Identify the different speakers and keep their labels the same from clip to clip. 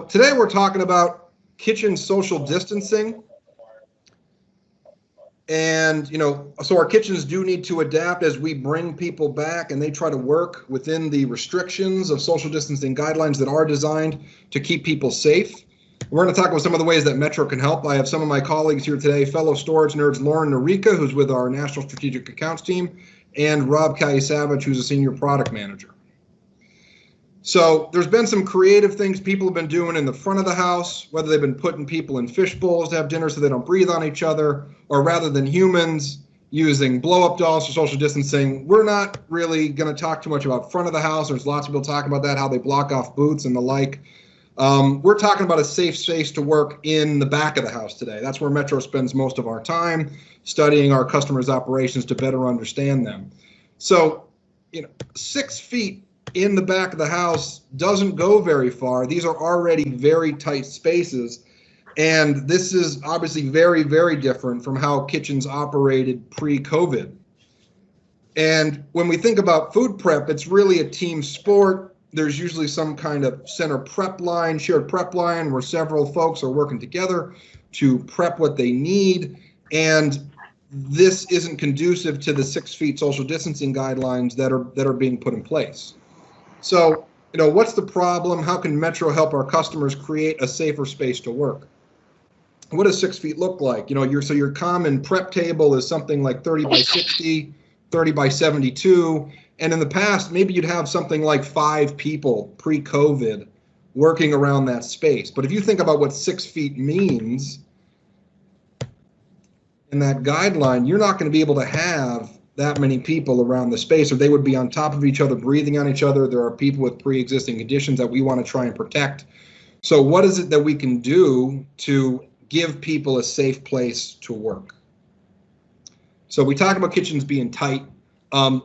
Speaker 1: today we're talking about kitchen social distancing. And, so our kitchens do need to adapt as we bring people back and they try to work within the restrictions of social distancing guidelines that are designed to keep people safe. We're going to talk about some of the ways that Metro can help. I have some of my colleagues here today, fellow storage nerds, Lauren Narica, who's with our National Strategic Accounts team, and Rob Kalyasavage, who's a senior product manager. So there's been some creative things people have been doing in the front of the house, whether they've been putting people in fish bowls to have dinner so they don't breathe on each other, or rather than humans, using blow-up dolls for social distancing. We're not really going to talk too much about front of the house. There's lots of people talking about that, how they block off booths and the like. We're talking about a safe space to work in the back of the house today. That's where Metro spends most of our time, studying our customers' operations to better understand them. So, 6 feet in the back of the house doesn't go very far. These are already very tight spaces. And this is obviously very, very different from how kitchens operated pre-COVID. And when we think about food prep, it's really a team sport. There's usually some kind of center prep line, shared prep line, where several folks are working together to prep what they need. And this isn't conducive to the 6 feet social distancing guidelines that are being put in place. So, what's the problem? How can Metro help our customers create a safer space to work? What does 6 feet look like? Your common prep table is something like 30 by 60, 30 by 72. And in the past, maybe you'd have something like 5 people pre-COVID working around that space. But if you think about what 6 feet means in that guideline, you're not going to be able to have that many people around the space, or they would be on top of each other, breathing on each other. There are people with pre-existing conditions that we want to try and protect. So what is it that we can do to give people a safe place to work? So we talk about kitchens being tight.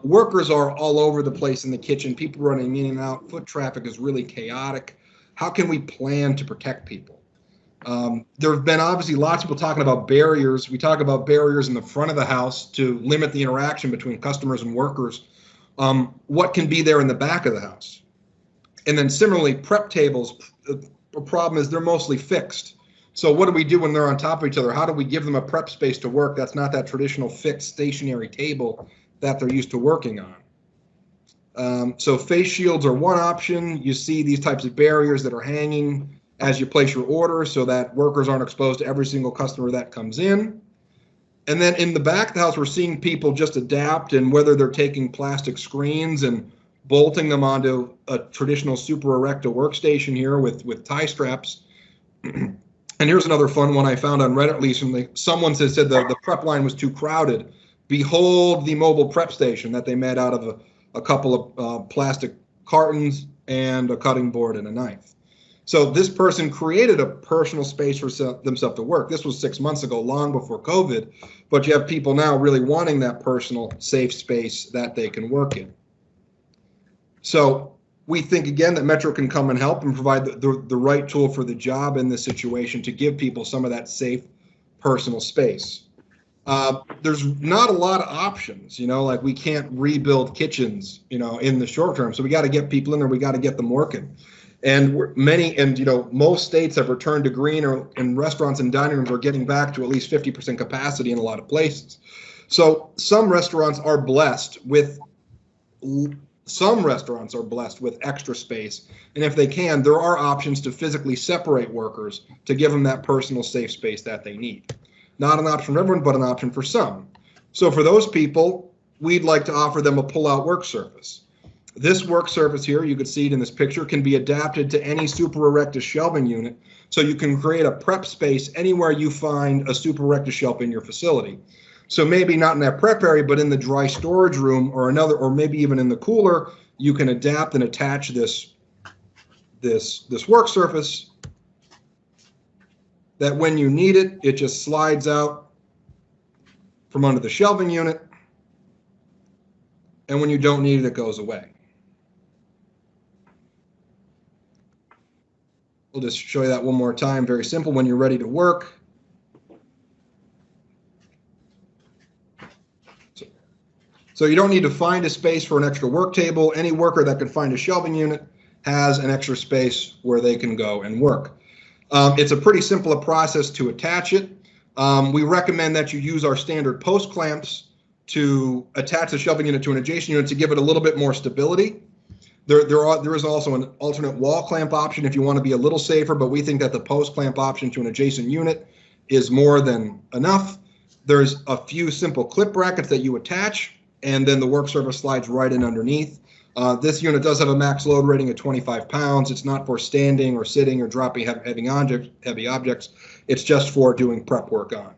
Speaker 1: Workers are all over the place in the kitchen, people running in and out, foot traffic is really chaotic. How can we plan to protect people? There have been obviously lots of people talking about barriers. We talk about barriers in the front of the house to limit the interaction between customers and workers. What can be there in the back of the house? And then similarly, prep tables, the problem is they're mostly fixed. So what do we do when they're on top of each other? How do we give them a prep space to work that's not that traditional fixed stationary table that they're used to working on? So face shields are one option. You see these types of barriers that are hanging as you place your order so that workers aren't exposed to every single customer that comes in. And then in the back of the house, we're seeing people just adapt, and whether they're taking plastic screens and bolting them onto a traditional super erecta workstation here with tie straps. And here's another fun one I found on Reddit recently. Someone said the prep line was too crowded. Behold the mobile prep station that they made out of a couple of plastic cartons and a cutting board and a knife. So this person created a personal space for themselves to work. This was 6 months ago, long before COVID, but you have people now really wanting that personal, safe space that they can work in. So we think, again, that Metro can come and help and provide the right tool for the job in this situation to give people some of that safe, personal space. There's not a lot of options, like we can't rebuild kitchens, in the short term. So we got to get people in there. We got to get them working. And most states have returned to green, and restaurants and dining rooms are getting back to at least 50% capacity in a lot of places. So some restaurants are blessed with extra space. And if they can, there are options to physically separate workers to give them that personal safe space that they need. Not an option for everyone, but an option for some. So for those people, we'd like to offer them a pull-out work surface. This work surface here, you could see it in this picture, can be adapted to any super erecta shelving unit. So you can create a prep space anywhere you find a super erecta shelf in your facility. So maybe not in that prep area, but in the dry storage room or maybe even in the cooler, you can adapt and attach this work surface that when you need it, it just slides out from under the shelving unit. And when you don't need it, it goes away. We'll just show you that one more time. Very simple. When you're ready to work, so you don't need to find a space for an extra work table. Any worker that can find a shelving unit has an extra space where they can go and work. It's a pretty simple a process to attach it. We recommend that you use our standard post clamps to attach the shelving unit to an adjacent unit to give it a little bit more stability. There is also an alternate wall clamp option if you want to be a little safer, but we think that the post clamp option to an adjacent unit is more than enough. There's a few simple clip brackets that you attach, and then the Worksurface slides right in underneath. This unit does have a max load rating of 25 pounds. It's not for standing or sitting or dropping heavy objects. It's just for doing prep work on.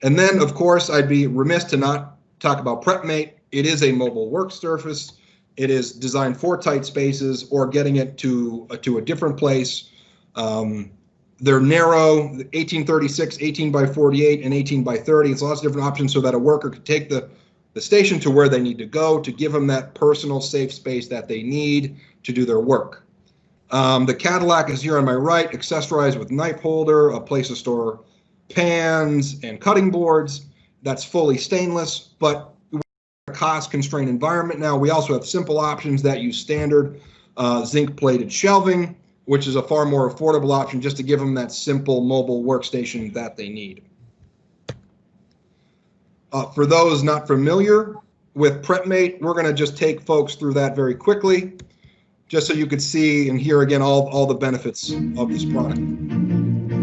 Speaker 1: And then, of course, I'd be remiss to not talk about PrepMate. It is a mobile work surface. It is designed for tight spaces or getting it to a different place. They're narrow, 1836, 18 by 48, and 18 by 30. It's lots of different options so that a worker could take the station to where they need to go to give them that personal safe space that they need to do their work. The Cadillac is here on my right, accessorized with knife holder, a place to store pans and cutting boards. That's fully stainless, but we're in a cost-constrained environment now. We also have simple options that use standard zinc-plated shelving, which is a far more affordable option just to give them that simple mobile workstation that they need. For those not familiar with PrepMate, we're going to just take folks through that very quickly, just so you could see and hear again all the benefits of this product.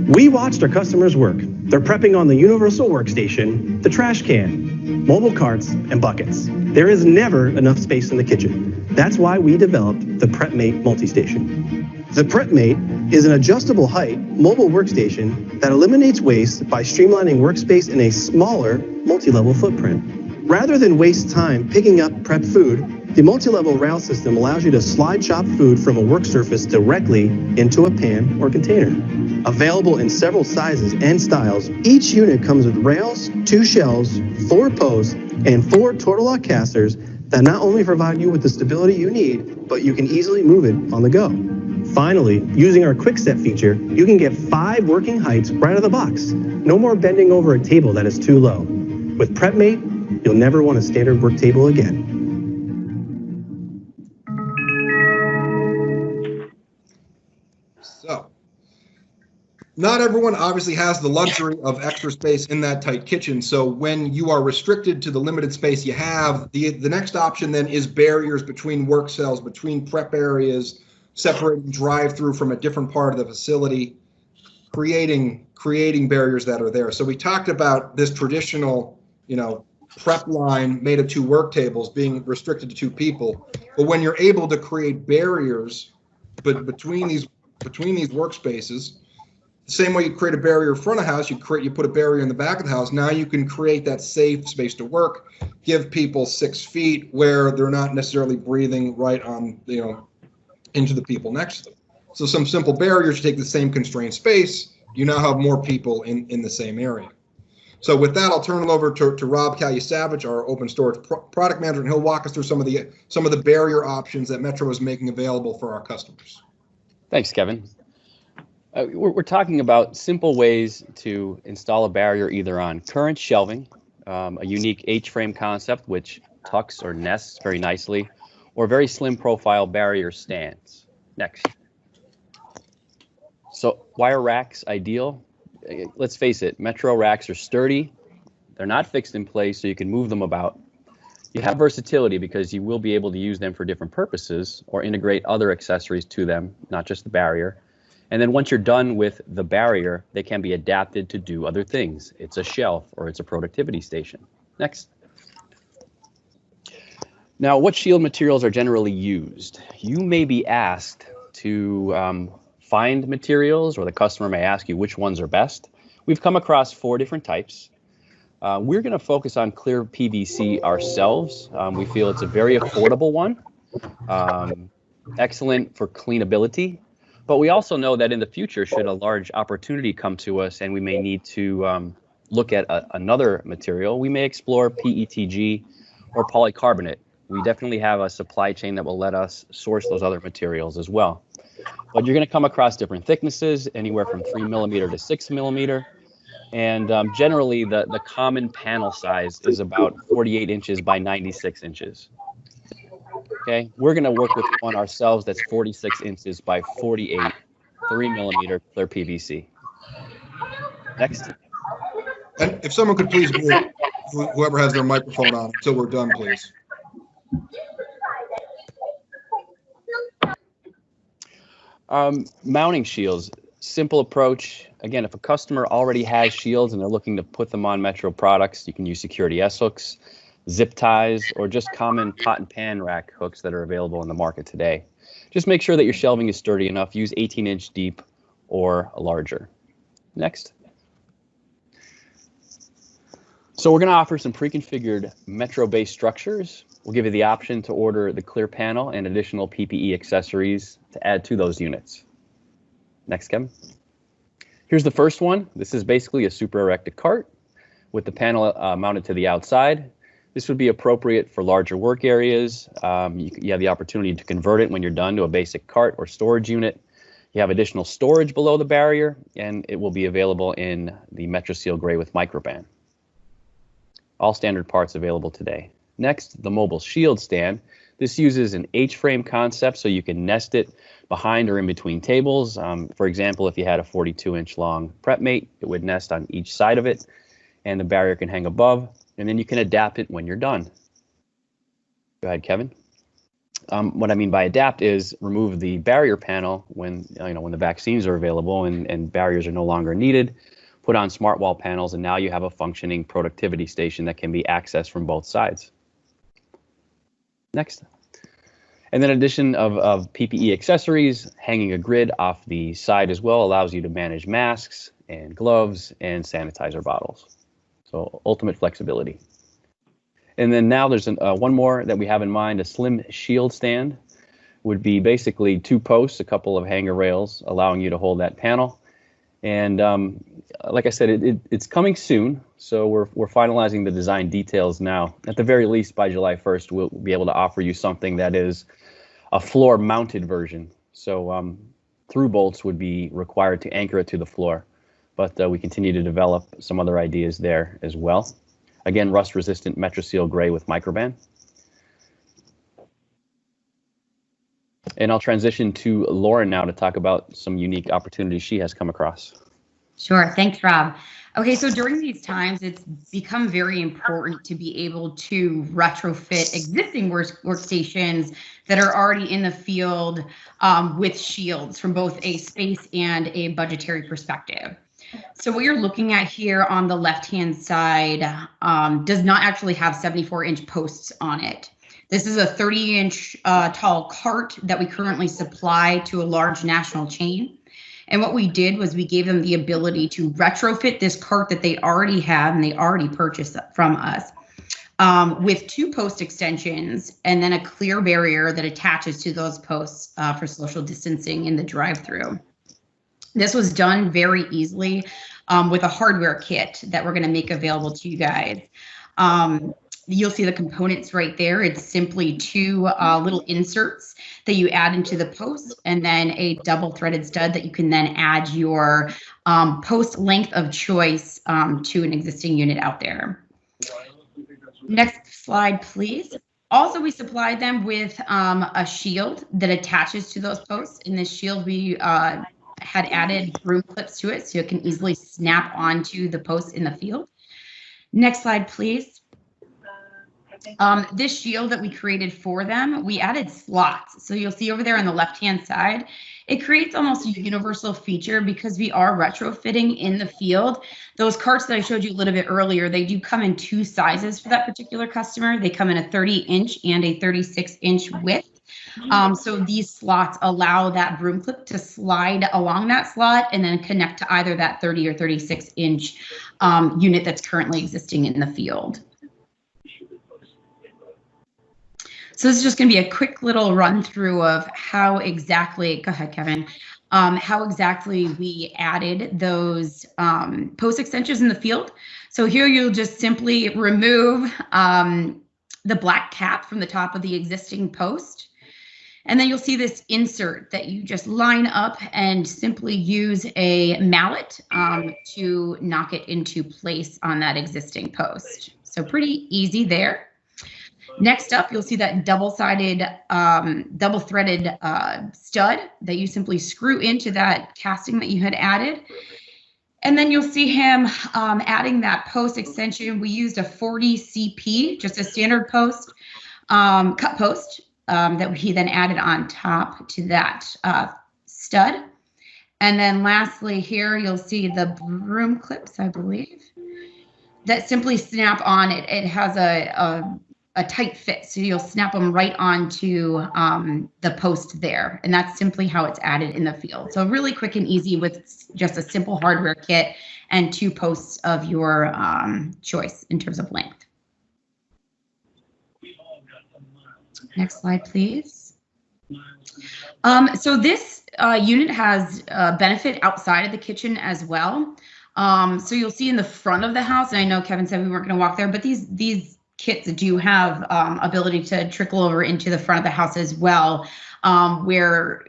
Speaker 2: We watched our customers work. They're prepping on the universal workstation, the trash can, mobile carts, and buckets. There is never enough space in the kitchen. That's why we developed the PrepMate Multistation. The PrepMate is an adjustable height mobile workstation that eliminates waste by streamlining workspace in a smaller multi-level footprint. Rather than waste time picking up prep food, the multi-level rail system allows you to slide chop food from a work surface directly into a pan or container. Available in several sizes and styles, each unit comes with rails, 2 shelves, 4 posts, and 4 Tortolock casters that not only provide you with the stability you need, but you can easily move it on the go. Finally, using our quick set feature, you can get 5 working heights right out of the box. No more bending over a table that is too low. With PrepMate, you'll never want a standard work table again.
Speaker 1: So, not everyone obviously has the luxury of extra space in that tight kitchen. So when you are restricted to the limited space you have, the next option then is barriers between work cells, between prep areas, separating drive-through from a different part of the facility, creating barriers that are there. So we talked about this traditional, prep line made of 2 work tables being restricted to 2 people. But when you're able to create barriers between these workspaces, the same way you create a barrier in front of the house, you put a barrier in the back of the house. Now you can create that safe space to work, give people 6 feet where they're not necessarily breathing right on, into the people next to them. So some simple barriers to take the same constrained space. You now have more people in the same area. So with that, I'll turn it over to Rob Kalyasavage, our open storage product manager, and he'll walk us through some of the barrier options that Metro is making available for our customers.
Speaker 3: Thanks, Kevin. We're talking about simple ways to install a barrier either on current shelving, a unique H-frame concept which tucks or nests very nicely, or very slim profile barrier stands. Next. So why are racks ideal? Let's face it, Metro racks are sturdy. They're not fixed in place, so you can move them about. You have versatility because you will be able to use them for different purposes or integrate other accessories to them, not just the barrier. And then once you're done with the barrier, they can be adapted to do other things. It's a shelf or it's a productivity station. Next. Now, what shield materials are generally used? You may be asked to find materials, or the customer may ask you which ones are best. We've come across 4 different types. We're going to focus on clear PVC ourselves. We feel it's a very affordable one, excellent for cleanability. But we also know that in the future, should a large opportunity come to us and we may need to look at another material, we may explore PETG or polycarbonate. We definitely have a supply chain that will let us source those other materials as well. But you're going to come across different thicknesses, anywhere from 3 millimeter to 6 millimeter. And generally, the common panel size is about 48 inches by 96 inches. Okay, we're going to work with one ourselves that's 46 inches by 48, 3mm clear PVC. Next.
Speaker 1: And if someone could please mute whoever has their microphone on until we're done, please.
Speaker 3: Mounting shields, simple approach. Again, if a customer already has shields and they're looking to put them on Metro products, you can use security S-hooks, zip ties, or just common pot and pan rack hooks that are available in the market today. Just make sure that your shelving is sturdy enough. Use 18-inch deep or larger. Next. So we're going to offer some pre-configured Metro-based structures. We'll give you the option to order the clear panel and additional PPE accessories to add to those units. Next, Kevin. Here's the first one. This is basically a super erected cart with the panel mounted to the outside. This would be appropriate for larger work areas. You have the opportunity to convert it when you're done to a basic cart or storage unit. You have additional storage below the barrier, and it will be available in the Metro Seal Gray with microband. All standard parts available today. Next, the mobile shield stand. This uses an H-frame concept, so you can nest it behind or in between tables. For example, if you had a 42-inch long prep mate, it would nest on each side of it, and the barrier can hang above, and then you can adapt it when you're done. Go ahead, Kevin. What I mean by adapt is remove the barrier panel when the vaccines are available and barriers are no longer needed. Put on smart wall panels, and now you have a functioning productivity station that can be accessed from both sides. Next. And then addition of PPE accessories, hanging a grid off the side as well allows you to manage masks and gloves and sanitizer bottles. So ultimate flexibility. And then now there's one more that we have in mind. A slim shield stand would be basically 2 posts, a couple of hanger rails, allowing you to hold that panel. And like I said, it's coming soon, so we're finalizing the design details now. At the very least, by July 1st, we'll be able to offer you something that is a floor-mounted version. So through bolts would be required to anchor it to the floor, but we continue to develop some other ideas there as well. Again, rust-resistant Metro Seal Gray with microband. And I'll transition to Lauren now to talk about some unique opportunities she has come across.
Speaker 4: Sure. Thanks, Rob. Okay, so during these times, it's become very important to be able to retrofit existing workstations that are already in the field with shields from both a space and a budgetary perspective. So what you're looking at here on the left-hand side does not actually have 74-inch posts on it. This is a 30-inch tall cart that we currently supply to a large national chain. And what we did was we gave them the ability to retrofit this cart that they already have and they already purchased from us with 2 post extensions and then a clear barrier that attaches to those posts for social distancing in the drive-through. This was done very easily with a hardware kit that we're going to make available to you guys. You'll see the components right there. It's simply 2 little inserts that you add into the post and then a double threaded stud that you can then add your post length of choice to an existing unit out there. Next slide, please. Also, we supplied them with a shield that attaches to those posts. In this shield, we had added broom clips to it so it can easily snap onto the posts in the field. Next slide, please. This shield that we created for them, we added slots. So you'll see over there on the left-hand side, it creates almost a universal feature because we are retrofitting in the field. Those carts that I showed you a little bit earlier, they do come in 2 sizes for that particular customer. They come in a 30-inch and a 36-inch width. So these slots allow that broom clip to slide along that slot and then connect to either that 30 or 36-inch unit that's currently existing in the field. So this is just going to be a quick little run through of how exactly, go ahead, Kevin, how exactly we added those post extensions in the field. So here you'll just simply remove the black cap from the top of the existing post. And then you'll see this insert that you just line up and simply use a mallet to knock it into place on that existing post. So pretty easy there. Next up, you'll see that double-sided, double-threaded stud that you simply screw into that casting that you had added. And then you'll see him adding that post extension. We used a 40 CP, just a standard post, cut post, that he then added on top to that stud. And then lastly here, you'll see the broom clips, I believe, that simply snap on. It has a tight fit, so you'll snap them right onto the post there, and that's simply how it's added in the field. So really quick and easy with just a simple hardware kit and 2 posts of your choice in terms of length. Next slide, please. So this unit has benefit outside of the kitchen as well. So you'll see in the front of the house, and I know Kevin said we weren't going to walk there, but these kits do have ability to trickle over into the front of the house as well, where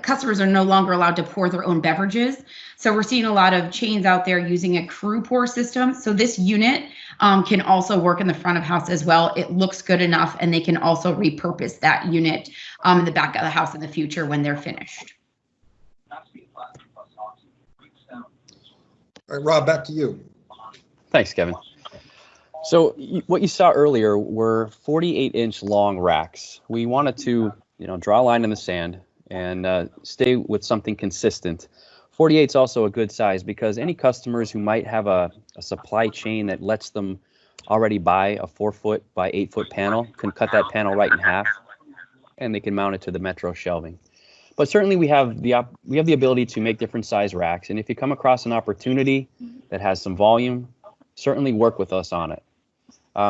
Speaker 4: customers are no longer allowed to pour their own beverages. So we're seeing a lot of chains out there using a crew pour system. So this unit can also work in the front of house as well. It looks good enough, and they can also repurpose that unit in the back of the house in the future when they're finished.
Speaker 1: All right, Rob, back to you.
Speaker 3: Thanks, Kevin. So what you saw earlier were 48-inch long racks. We wanted to, draw a line in the sand and stay with something consistent. 48 is also a good size because any customers who might have a supply chain that lets them already buy a 4-foot by 8-foot panel can cut that panel right in half, and they can mount it to the Metro shelving. But certainly we have the ability to make different size racks, and if you come across an opportunity that has some volume, certainly work with us on it.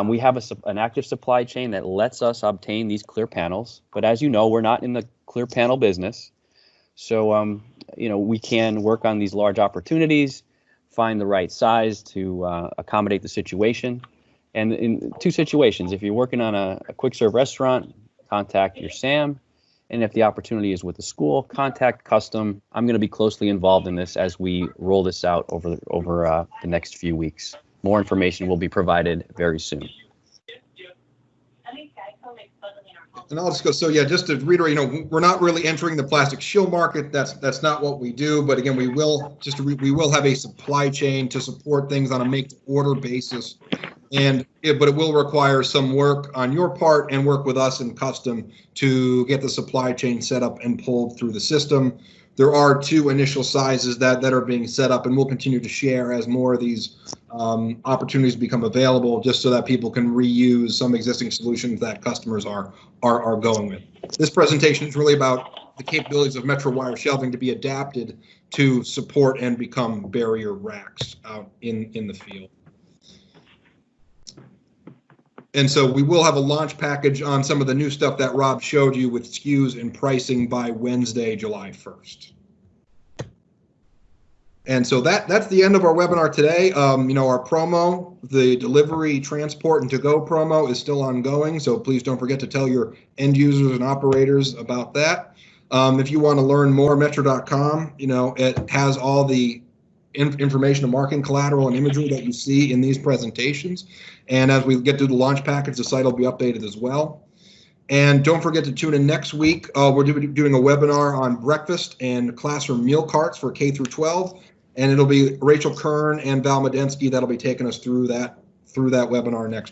Speaker 3: We have an active supply chain that lets us obtain these clear panels, but as you know, we're not in the clear panel business. So, we can work on these large opportunities, find the right size to accommodate the situation. And in 2 situations, if you're working on a quick serve restaurant, contact your SAM. And if the opportunity is with the school, contact Custom. I'm going to be closely involved in this as we roll this out over the next few weeks. More information will be provided very soon.
Speaker 1: And I'll just go, so yeah, just to reiterate, we're not really entering the plastic shield market. That's not what we do. But again, we will have a supply chain to support things on a make-to-order basis. But it will require some work on your part and work with us in Custom to get the supply chain set up and pulled through the system. There are 2 initial sizes that are being set up, and we'll continue to share as more of these opportunities become available, just so that people can reuse some existing solutions that customers are going with. This presentation is really about the capabilities of Metro wire shelving to be adapted to support and become barrier racks out in the field. And so we will have a launch package on some of the new stuff that Rob showed you with SKUs and pricing by Wednesday, July 1st. And so that's the end of our webinar today. Our promo, the delivery, transport, and to-go promo is still ongoing. So please don't forget to tell your end users and operators about that. If you want to learn more, metro.com, it has all the information and marketing collateral and imagery that you see in these presentations. And as we get to the launch package, the site will be updated as well. And don't forget to tune in next week. We're doing a webinar on breakfast and classroom meal carts for K through 12. And it'll be Rachel Kern and Val Medensky that'll be taking us through that webinar next week.